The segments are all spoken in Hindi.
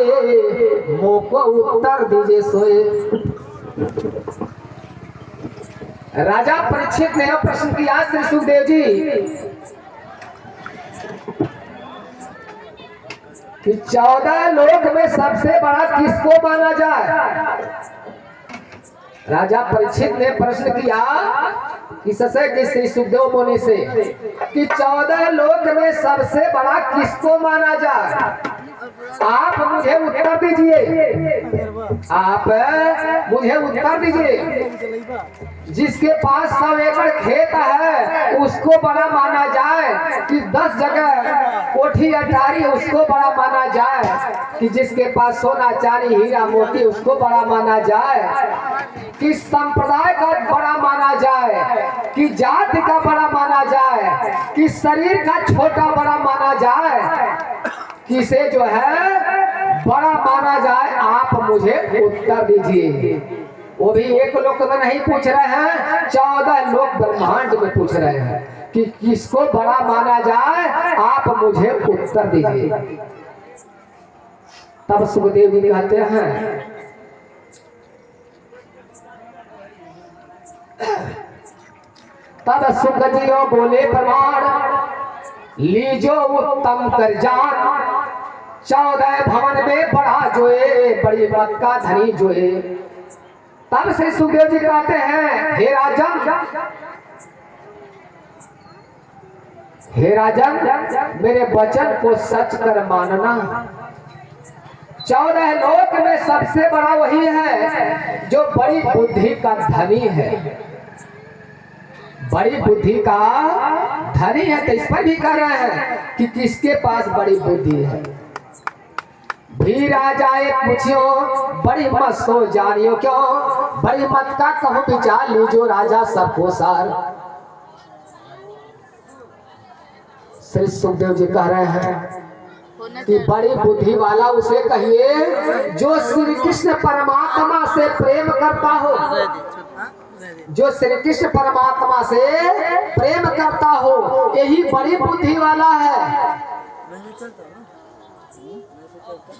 सोए, मोको उत्तर दीजिए सोए। राजा परीक्षित ने प्रश्न किया श्री सुखदेव जी कि 14 लोक में सबसे बड़ा किसको माना जाए। राजा परीक्षित ने प्रश्न किया किससे कि श्री सुखदेव मुनि से कि 14 लोक में सबसे बड़ा किसको माना जाए। आप मुझे उत्तर दीजिए, आप मुझे उत्तर दीजिए। जिसके पास 100 एकड़ खेत है उसको बड़ा माना जाए कि 10 जगह कोठी अटारी उसको बड़ा माना जाए, कि जिसके पास सोना चांदी हीरा मोती उसको बड़ा माना जाए, कि संप्रदाय का बड़ा माना जाए, कि जाति का बड़ा माना जाए, कि शरीर का छोटा बड़ा माना जाए, किसे जो है बड़ा माना जाए। आप मुझे उत्तर दीजिए। वो भी एक लोक में नहीं पूछ रहे हैं, 14 लोक ब्रह्मांड में पूछ रहे हैं कि किसको बड़ा माना जाए। आप मुझे उत्तर दीजिए। तब सुखदेव जी कहते हैं तब सुख जी बोले प्रमाण लीजो उत्तम कर जान, 14 भवन में बड़ा जोए, बड़ी मत का धनी जोए। तब श्री सुखदेव जी कहते हैं हे राजन मेरे वचन को सच कर मानना। 14 लोक में सबसे बड़ा वही है जो बड़ी बुद्धि का धनी है, बड़ी बुद्धि का धनी है। तो इस पर भी कह रहे हैं कि किसके पास बड़ी बुद्धि है। भी राजाए पूछियो बड़ी मत सो जानियो क्यों, बड़ी मत का कहो विचार लीजो राजा सबको सार। श्री सुखदेव जी कह रहे हैं कि बड़ी बुद्धि वाला उसे कहिए जो श्री कृष्ण परमात्मा से प्रेम करता हो, जो श्री कृष्ण परमात्मा से प्रेम करता हो, यही बड़ी बुद्धि वाला है।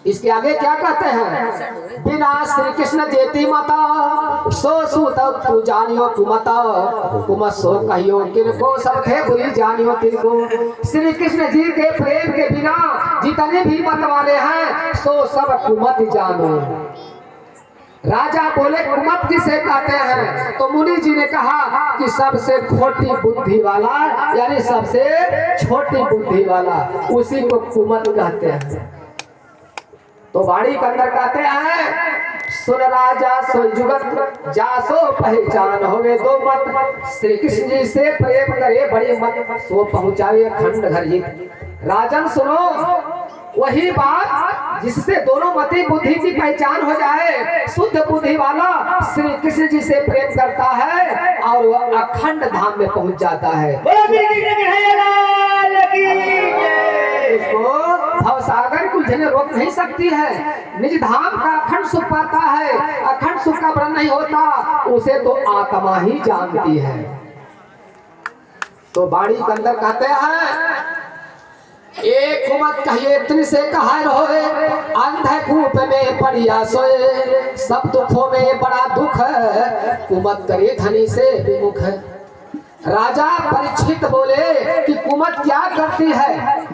इसके आगे क्या कहते हैं, बिना श्री कृष्ण जेती माता सो सूत तू जानियो तू माता, तुम सो कहियो किनको सब थे बुरी जानियो तिनको। श्री कृष्ण जी के प्रेम के बिना जितने भी मत वाले हैं सो सब कुमत जानो। राजा बोले कुमत किसे कहते हैं, तो मुनि जी ने कहा कि सबसे खोटी बुद्धि वाला, यानी सबसे छोटी बुद्धि वाला, उसी को कुमत कहते हैं। तो वाणी के अंदर कहते हैं सुन राजा सो जुगत जासो पहचान होवे दो मत, श्री कृष्ण जी से प्रेम करे बड़ी मत सो पहुंचावे अखंड घर जीत। राजन सुनो वही बात जिससे दोनों मति बुद्धि की पहचान हो जाए। शुद्ध बुद्धि वाला श्री कृष्ण जी से प्रेम करता है और वह अखंड धाम में पहुंच जाता है। उसको भवसागर कुछ जगह रोक नहीं सकती है। निज धाम का अखंड सुख पाता है, अखंड सुख का वर्णन नहीं होता, उसे तो आत्मा ही जानती है। तो बाणी के अंदर कहते हैं एक मत कहिए त्रिसे कहा रहोए, अंधकूप में पड़िया सोए, सब दुखों में बड़ा दुख है, कुमत करे धनी से विमुख है। राजा परीक्षित बोले कि कुमत क्या करती है,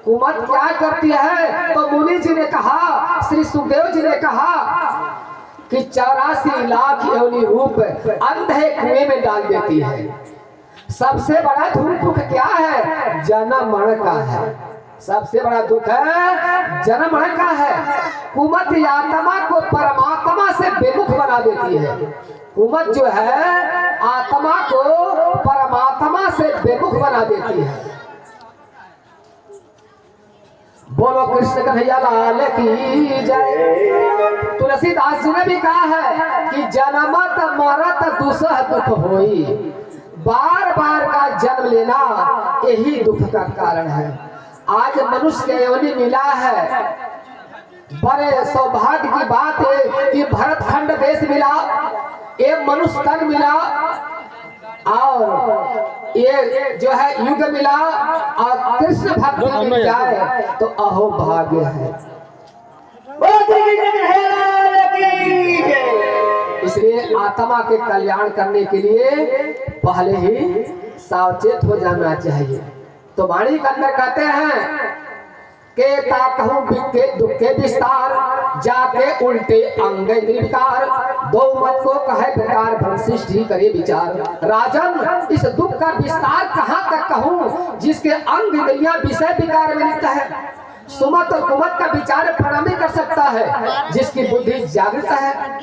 कुमत क्या करती है। तो मुनि जी ने कहा, श्री सुखदेव जी ने कहा कि 84 लाख योनि रूप अंधे कुएं में डाल देती है। सबसे बड़ा दुख क्या है, जन्म मरण का है। सबसे बड़ा दुख है जन्म मरण का है। कुमत आत्मा को परमात्मा से बेमुख बना देती है। कुमत जो है आत्मा को परमात्मा से बेमुख बना देती है। बोलो कृष्ण कन्हैया लाल की जय। तुलसीदास जी ने भी कहा है कि जन्मत मरत दुसह दुख होई, बार बार का जन्म लेना यही दुख का कारण है। आज मनुष्य के योनि मिला है, बड़े सौभाग्य की बात है कि भरतखंड देश मिला, एक मनुष्य तन मिला और ये जो है युग मिला और कृष्ण भक्ति मिल जाए तो अहो भाग्य है। इसलिए आत्मा के कल्याण करने के लिए पहले ही सावचेत हो जाना चाहिए। तो वाणी के अंदर कहते हैं के ताकहूं बिके दुखे विस्तार जाके उल्टे अंग निर्विकार दो मत को कहे प्रकार वंशिष्ठ ही करे विचार। राजन इस दुख का विस्तार कहाँ तक कहूँ जिसके अंग इंद्रियां विषय विकार में लिप्त है। सुमत और कुमत का विचार प्रणामी कर सकता है जिसकी बुद्धि जागृत है,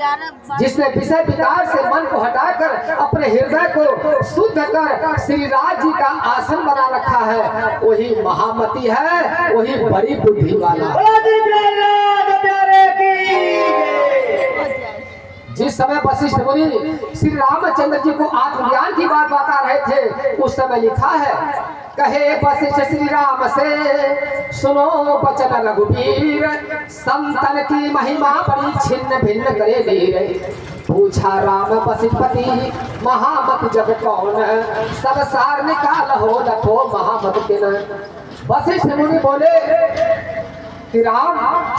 जिसने विषय विकार से मन को हटाकर अपने हृदय को शुद्ध कर श्री राज जी का आसन बना रखा है, वही महामती है, वही बड़ी बुद्धि वाला। जिस समय वशिष्ठ मुनि श्री रामचंद्र जी को आत्मज्ञान की बात बता रहे थे उस समय लिखा है, कहे वशिष्ठ श्री राम से सुनो वचन रघुवीर, संतन की महिमा बड़ी छिन्न भिन्न करे वीर। पूछा राम वशिष्ठपति महामत जग कौन, सब सार निकाल हो लखो महामत किन। वशिष्ठ मुनि बोले कि राम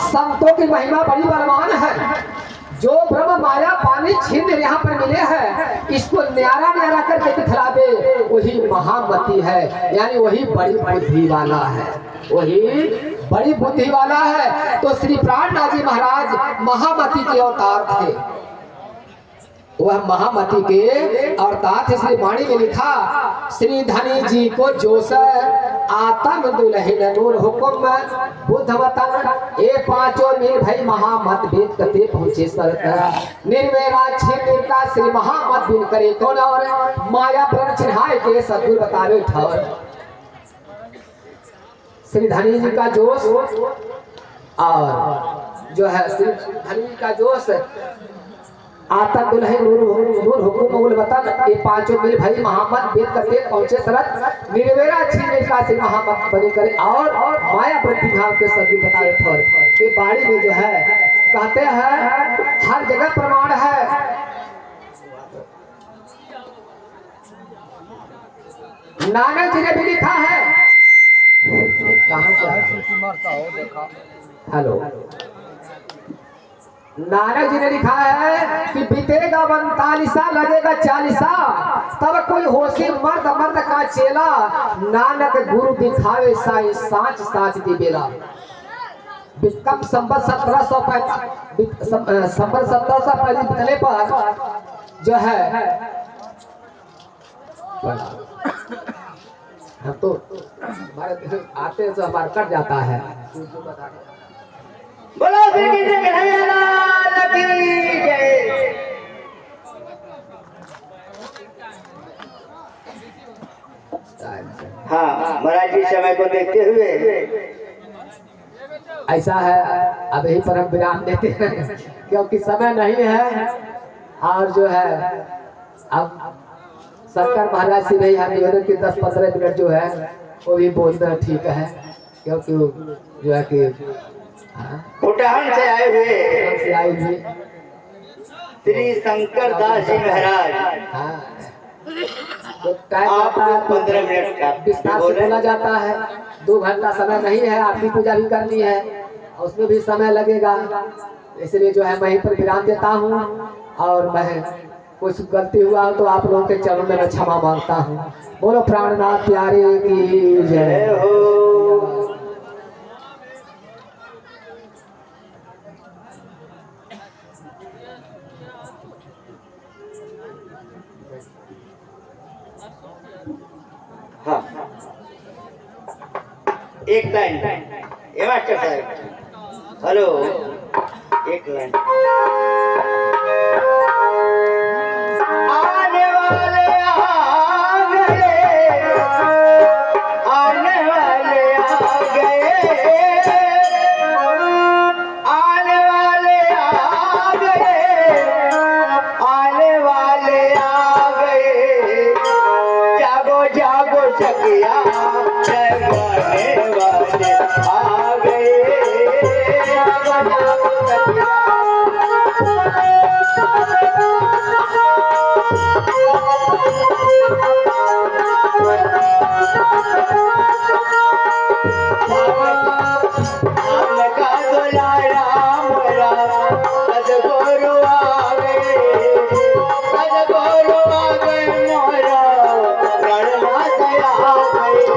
संतों की महिमा बड़ी बलवान है, जो ब्रह्म माया पानी छिन्न यहाँ पर मिले हैं इसको न्यारा न्यारा करके दिखला दे, वही महामती है, यानी वही बड़ी बुद्धि वाला है, वही बड़ी बुद्धि वाला है। तो श्री प्राणनाथ जी महाराज महामती के अवतार थे, वह महामती के अवतार थे। श्री वाणी में लिखा श्री धनी जी को जोश आत्म दुलहिन नूर हुक्म बुद्ध वतन ए पांचों निर्भय महामत वेद कते पहुंचे सरत निर्वेरा छिन्न का श्री महामत बिन करे कौन और माया प्रण चिन्हाय के सदगुरु बतावे ठौर। श्री धनी जी का जोश और जो है श्री धनी का जोश आता दुल्हन नूर हुकुम उल वतन ये पांचों मिल भाई महामत वेद करते पहुंचे सरत निर्वेरा छीने का से महामत बने करे और माया वृत्ति भाव के सभी बताए फल। ये बाड़ी में जो है कहते हैं हर जगह प्रमाण है। नानक जी ने भी लिखा है, कहां से हेलो, नानक जी ने लिखा है कि बीतेगा 45 लगेगा 40, तब कोई होशी मर्द मर्द का चेला नानक गुरु दिखावे साई साच साच दी बेला। कम संबत 1745 निकले पर जो है हम तो हमारे आते हैं तो हमारा कट जाता है। बोलो श्री कृष्ण कन्हैया लाल की जय। हाँ महाराज जी समय को देखते हुए ऐसा है अब यही पर हम विराम देते हैं क्योंकि समय नहीं है। और जो है अब शंकर महाराज से भी हम निवेदन की 10-15 मिनट जो है वो भी बोलना ठीक है, क्योंकि जो है कि उठान से आए हुए श्री शंकर दास जी महाराज तो टाइम आता है 15 मिनट का विस्तार से बोला जाता है। 2 घंटा समय नहीं है, आरती पूजा भी करनी है उसमें भी समय लगेगा, इसलिए जो है मैं यहीं पर विराम देता हूँ। और मैं कुछ गलती हुआ हो तो आप लोगों के चरणों में मैं क्षमा मांगता हूँ। बोलो प्राणनाथ प्यारे की जय हो। हाँ एक लाइन ये मास्टर साहब हेलो एक लाइन। आने वाले आ गए, आने वाले आ गए, आने वाले आ गए, आने वाले आ गए। जागो जागो सखिया जगाने वाले आ गए। जागो जागो सखिया का दुलारा मोरा सदगुरु आ गए। गोरो आ गए मोरा रणला दया गए